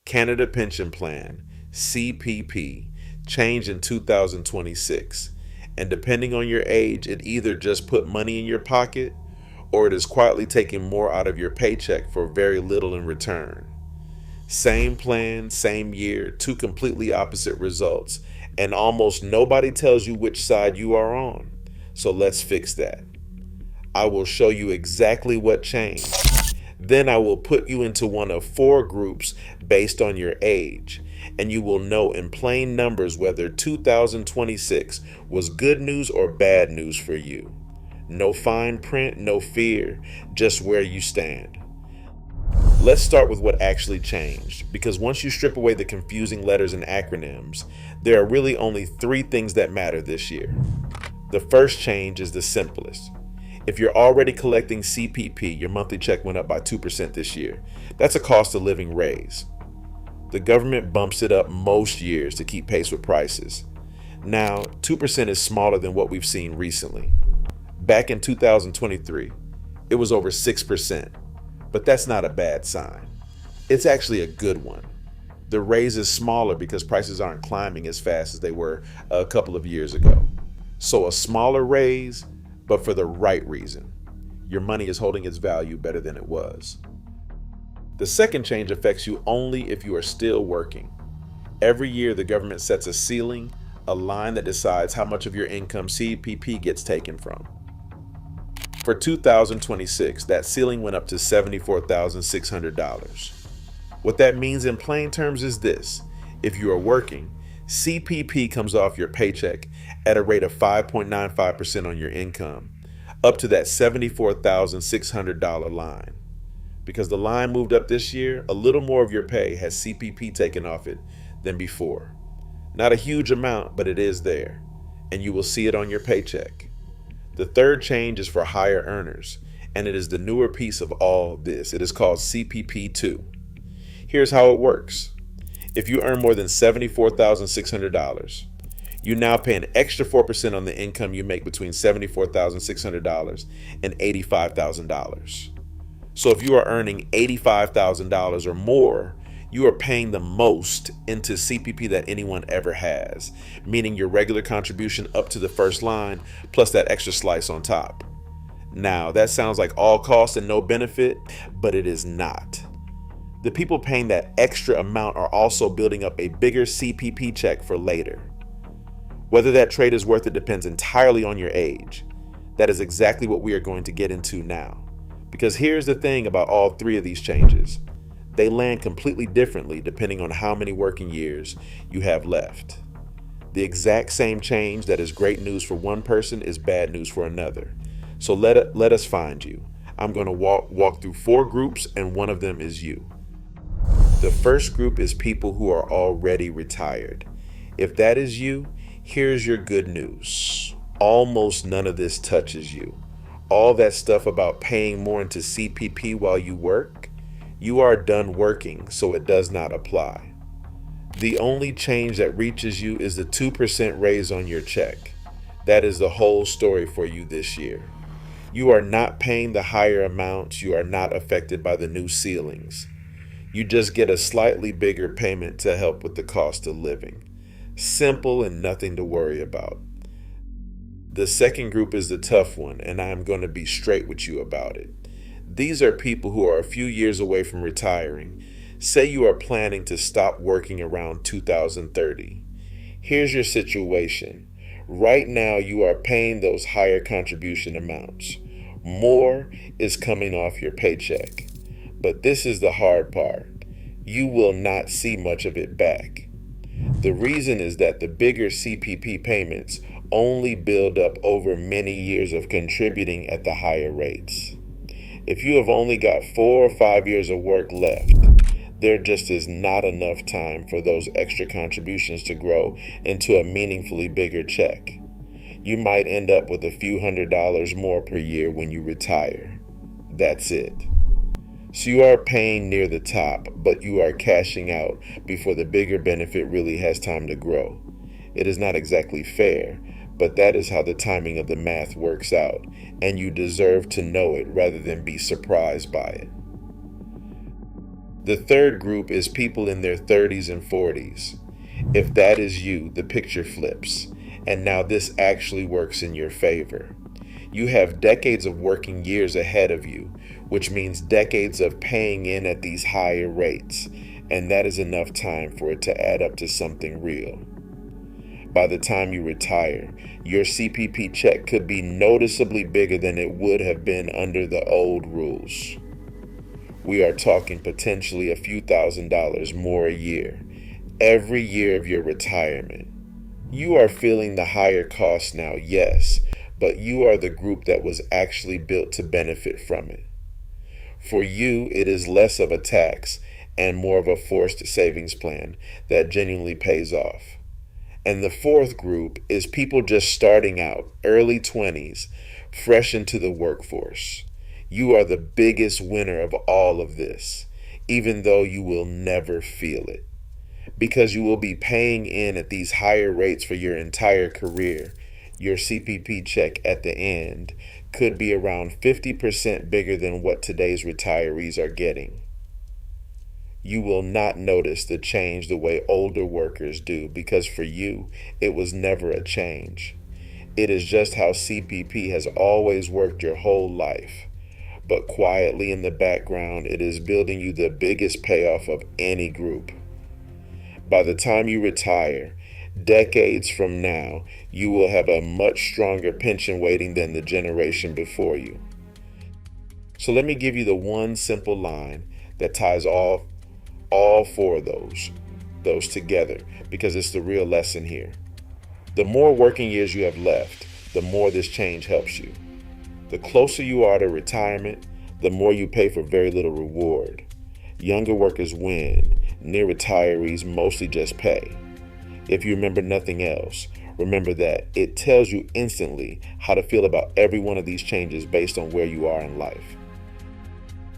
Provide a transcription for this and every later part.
Canada Pension Plan, CPP, changed in 2026. And depending on your age, it either just put money in your pocket or it is quietly taking more out of your paycheck for very little in return. Same plan, same year, two completely opposite results, and almost nobody tells you which side you are on. So let's fix that. I will show you exactly what changed. Then I will put you into one of 4 groups based on your age, and you will know in plain numbers whether 2026 was good news or bad news for you. No fine print, no fear, just where you stand. Let's start with what actually changed, because once you strip away the confusing letters and acronyms, there are really only 3 things that matter this year. The first change is the simplest. If you're already collecting CPP, your monthly check went up by 2% this year. That's a cost of living raise. The government bumps it up most years to keep pace with prices. Now, 2% is smaller than what we've seen recently. Back in 2023, it was over 6%, but that's not a bad sign. It's actually a good one. The raise is smaller because prices aren't climbing as fast as they were a couple of years ago. So a smaller raise, but for the right reason. Your money is holding its value better than it was. The second change affects you only if you are still working. Every year, the government sets a ceiling, a line that decides how much of your income CPP gets taken from. For 2026, that ceiling went up to $74,600. What that means in plain terms is this: if you are working, CPP comes off your paycheck at a rate of 5.95% on your income, up to that $74,600 line. Because the line moved up this year, a little more of your pay has CPP taken off it than before. Not a huge amount, but it is there, and you will see it on your paycheck. The third change is for higher earners, and it is the newer piece of all this. It is called CPP2. Here's how it works. If you earn more than $74,600, you now pay an extra 4% on the income you make between $74,600 and $85,000. So if you are earning $85,000 or more, you are paying the most into CPP that anyone ever has, meaning your regular contribution up to the first line plus that extra slice on top. Now, that sounds like all cost and no benefit, but it is not. The people paying that extra amount are also building up a bigger CPP check for later. Whether that trade is worth it depends entirely on your age. That is exactly what we are going to get into now. Because here's the thing about all 3 of these changes. They land completely differently depending on how many working years you have left. The exact same change that is great news for one person is bad news for another. So let us find you. I'm going to walk through 4 groups, and one of them is you. The first group is people who are already retired. If that is you, here's your good news. Almost none of this touches you. All that stuff about paying more into CPP while you work, you are done working, so it does not apply. The only change that reaches you is the 2% raise on your check. That is the whole story for you this year. You are not paying the higher amounts. You are not affected by the new ceilings. You just get a slightly bigger payment to help with the cost of living. Simple and nothing to worry about. The second group is the tough one, and I am going to be straight with you about it. These are people who are a few years away from retiring. Say you are planning to stop working around 2030. Here's your situation. Right now, you are paying those higher contribution amounts. More is coming off your paycheck. But this is the hard part. You will not see much of it back. The reason is that the bigger CPP payments only build up over many years of contributing at the higher rates. If you have only got 4 or 5 years of work left, there just is not enough time for those extra contributions to grow into a meaningfully bigger check. You might end up with a few $100s more per year when you retire. That's it. So you are paying near the top, but you are cashing out before the bigger benefit really has time to grow. It is not exactly fair, but that is how the timing of the math works out, and you deserve to know it rather than be surprised by it. The third group is people in their 30s and 40s. If that is you, the picture flips, and now this actually works in your favor. You have decades of working years ahead of you, which means decades of paying in at these higher rates, and that is enough time for it to add up to something real. By the time you retire, your CPP check could be noticeably bigger than it would have been under the old rules. We are talking potentially a few $1,000s more a year, every year of your retirement. You are feeling the higher costs now, yes, but you are the group that was actually built to benefit from it. For you, it is less of a tax and more of a forced savings plan that genuinely pays off. And the fourth group is people just starting out, early 20s, fresh into the workforce. You are the biggest winner of all of this, even though you will never feel it. Because you will be paying in at these higher rates for your entire career, your CPP check at the end could be around 50% bigger than what today's retirees are getting. You will not notice the change the way older workers do, because for you, it was never a change. It is just how CPP has always worked your whole life. But quietly in the background, it is building you the biggest payoff of any group. By the time you retire, decades from now, you will have a much stronger pension waiting than the generation before you. So let me give you the one simple line that ties all four of those together, because it's the real lesson here. The more working years you have left, the more this change helps you. The closer you are to retirement, the more you pay for very little reward. Younger workers win, near retirees mostly just pay. If you remember nothing else, remember that it tells you instantly how to feel about every one of these changes based on where you are in life.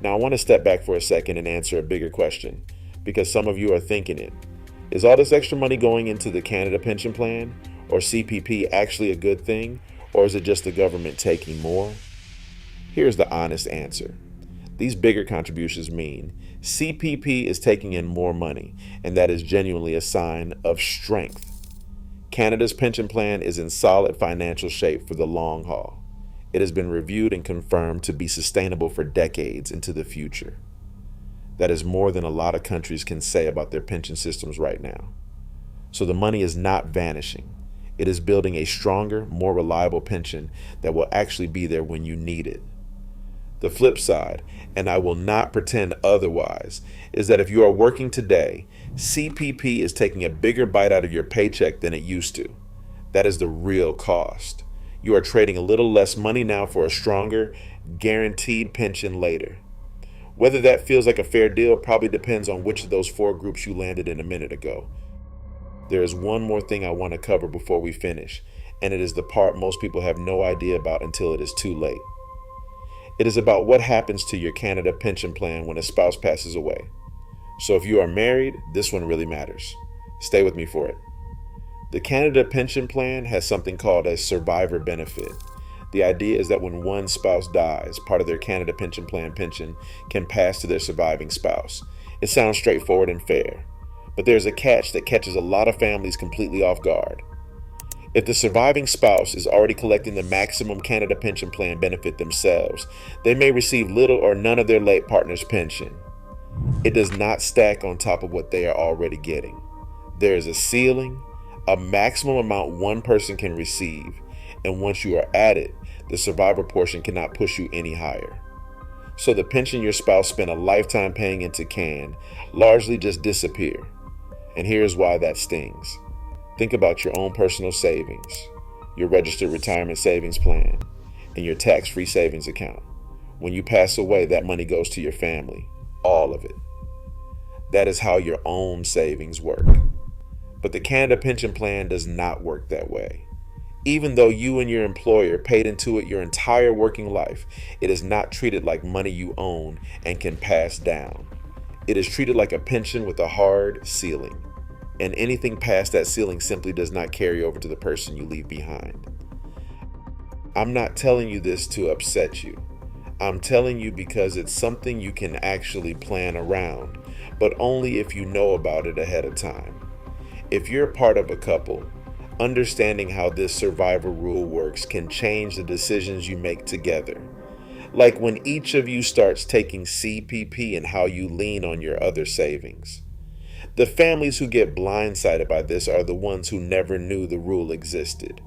Now I want to step back for a second and answer a bigger question, because some of you are thinking it. Is all this extra money going into the Canada pension plan or CPP actually a good thing, or is it just the government taking more? Here's the honest answer. These bigger contributions mean CPP is taking in more money, and that is genuinely a sign of strength. Canada's pension plan is in solid financial shape for the long haul. It has been reviewed and confirmed to be sustainable for decades into the future. That is more than a lot of countries can say about their pension systems right now. So the money is not vanishing. It is building a stronger, more reliable pension that will actually be there when you need it. The flip side, and I will not pretend otherwise, is that if you are working today, CPP is taking a bigger bite out of your paycheck than it used to. That is the real cost. You are trading a little less money now for a stronger, guaranteed pension later. Whether that feels like a fair deal probably depends on which of those four groups you landed in a minute ago. There is one more thing I want to cover before we finish, and it is the part most people have no idea about until it is too late. It is about what happens to your Canada pension plan when a spouse passes away. So if you are married, this one really matters. Stay with me for it. The Canada pension plan has something called a survivor benefit. The idea is that when one spouse dies, part of their Canada pension plan pension can pass to their surviving spouse. It sounds straightforward and fair, but there's a catch that catches a lot of families completely off guard. If the surviving spouse is already collecting the maximum Canada pension plan benefit themselves, they may receive little or none of their late partner's pension. It does not stack on top of what they are already getting. There is a ceiling, a maximum amount one person can receive, and once you are at it, the survivor portion cannot push you any higher. So the pension your spouse spent a lifetime paying into can largely just disappear. And here's why that stings. Think about your own personal savings, your registered retirement savings plan, and your tax-free savings account. When you pass away, that money goes to your family, all of it. That is how your own savings work. But the Canada pension plan does not work that way. Even though you and your employer paid into it your entire working life, it is not treated like money you own and can pass down. It is treated like a pension with a hard ceiling. And anything past that ceiling simply does not carry over to the person you leave behind. I'm not telling you this to upset you. I'm telling you because it's something you can actually plan around, but only if you know about it ahead of time. If you're part of a couple, understanding how this survival rule works can change the decisions you make together. Like when each of you starts taking CPP and how you lean on your other savings. The families who get blindsided by this are the ones who never knew the rule existed.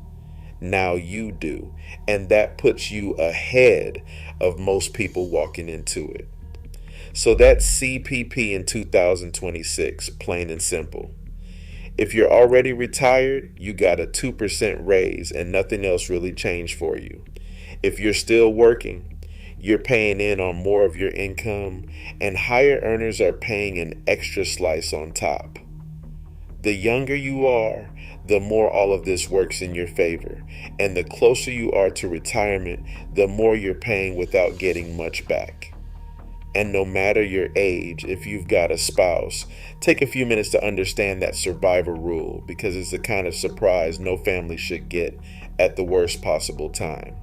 Now you do, and that puts you ahead of most people walking into it. So that's CPP in 2026, plain and simple. If you're already retired, you got a 2% raise and nothing else really changed for you. If you're still working, you're paying in on more of your income, and higher earners are paying an extra slice on top. The younger you are, the more all of this works in your favor, and the closer you are to retirement, the more you're paying without getting much back. And no matter your age, if you've got a spouse, take a few minutes to understand that survivor rule, because it's the kind of surprise no family should get at the worst possible time.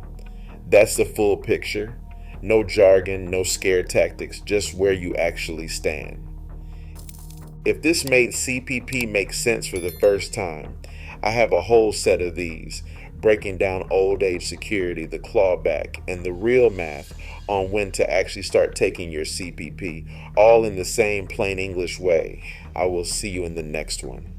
That's the full picture. No jargon, no scare tactics, just where you actually stand. If this made CPP make sense for the first time, I have a whole set of these, breaking down old age security, the clawback, and the real math on when to actually start taking your CPP, all in the same plain English way. I will see you in the next one.